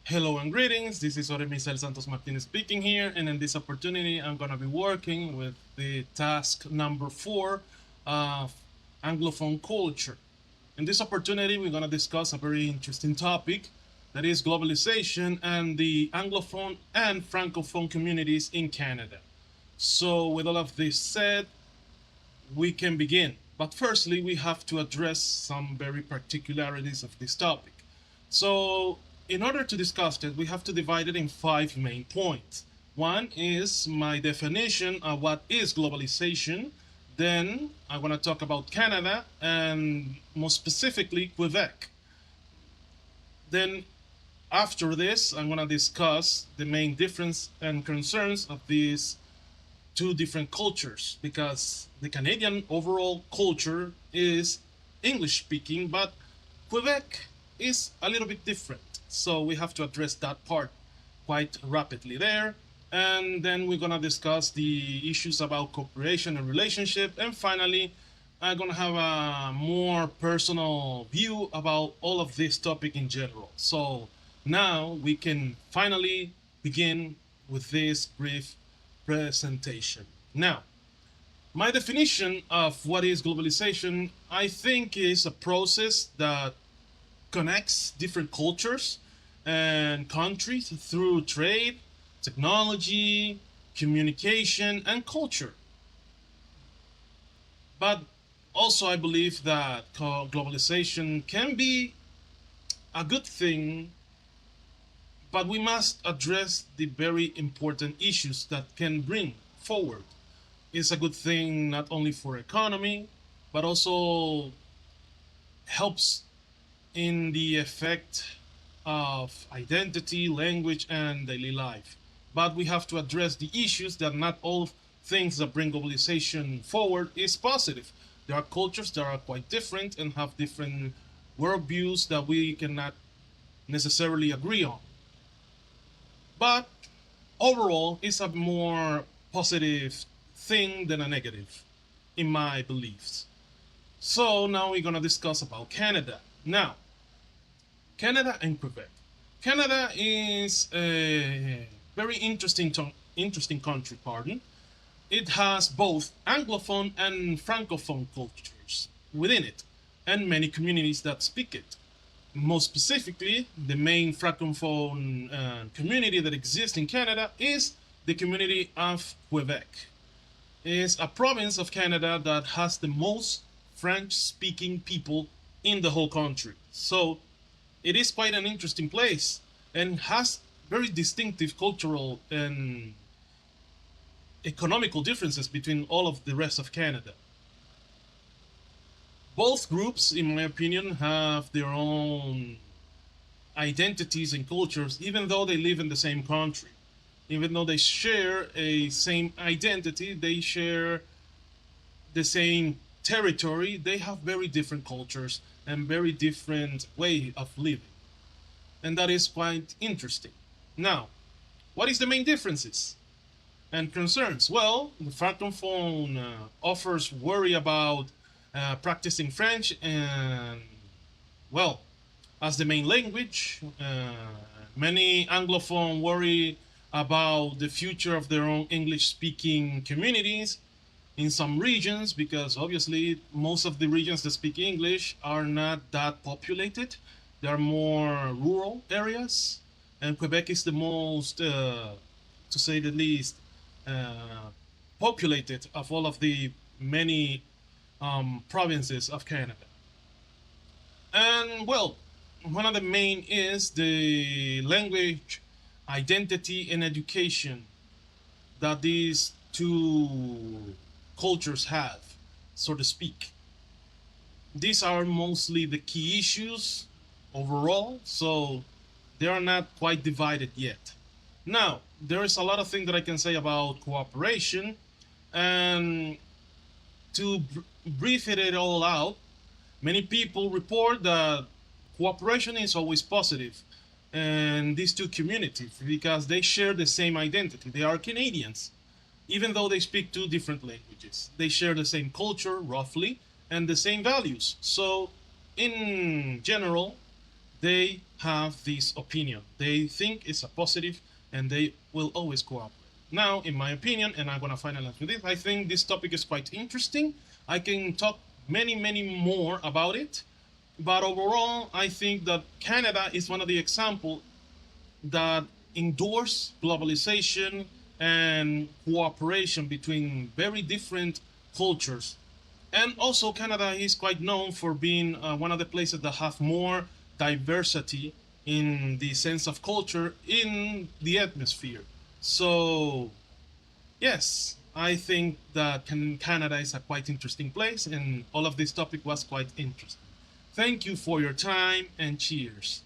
Hello and greetings. This is Misael Santos Martinez speaking here, and in this opportunity, I'm going to be working with the task number 4 of Anglophone culture. In this opportunity, we're going to discuss a very interesting topic that is globalization and the Anglophone and Francophone communities in Canada. So, with all of this said, we can begin. But firstly, we have to address some very particularities of this topic. So, in order to discuss it, we have to divide it in 5 main points. One is my definition of what is globalization. Then I want to talk about Canada and more specifically Quebec. Then after this, I'm going to discuss the main difference and concerns of these two different cultures because the Canadian overall culture is English speaking, but Quebec is a little bit different. So we have to address that part quite rapidly there. And then we're going to discuss the issues about cooperation and relationship. And finally, I'm going to have a more personal view about all of this topic in general. So now we can finally begin with this brief presentation. Now, my definition of what is globalization, I think, is a process that connects different cultures and countries through trade, technology, communication, and culture. But also, I believe that globalization can be a good thing, but we must address the very important issues that can bring forward. It's a good thing not only for economy, but also helps in the effect of identity, language, and daily life. But we have to address the issues that not all things that bring globalization forward is positive. There are cultures that are quite different and have different worldviews that we cannot necessarily agree on. But overall, it's a more positive thing than a negative, in my beliefs. So now we're going to discuss about Canada. Now, Canada and Quebec. Canada is a very interesting country. Pardon. It has both Anglophone and Francophone cultures within it, and many communities that speak it. Most specifically, the main Francophone community that exists in Canada is the community of Quebec. It's a province of Canada that has the most French-speaking people in the whole country. So it is quite an interesting place and has very distinctive cultural and economical differences between all of the rest of Canada. Both groups, in my opinion, have their own identities and cultures, even though they live in the same country. Even though they share a same identity, they share the same territory, they have very different cultures and very different way of living. And that is quite interesting. Now, what is the main differences and concerns? Well, the Francophone offers worry about practicing French and, well, as the main language. Many Anglophone worry about the future of their own English-speaking communities in some regions because obviously most of the regions that speak English are not that populated. They are more rural areas, and Quebec is the most, to say the least, populated of all of the many provinces of Canada. And well, one of the main is the language, identity, and education that these two cultures have, so to speak. These are mostly the key issues overall, so they are not quite divided yet. Now, there is a lot of things that I can say about cooperation, and to brief it all out, many people report that cooperation is always positive in these two communities because they share the same identity. They are Canadians, even though they speak two different languages. They share the same culture, roughly, and the same values. So, in general, they have this opinion. They think it's a positive and they will always cooperate. Now, in my opinion, and I'm going to finalize with it, I think this topic is quite interesting. I can talk many more about it. But overall, I think that Canada is one of the examples that endorse globalization and cooperation between very different cultures. And also, Canada is quite known for being one of the places that have more diversity in the sense of culture in the atmosphere. So, yes, I think that Canada is a quite interesting place, and all of this topic was quite interesting. Thank you for your time and cheers.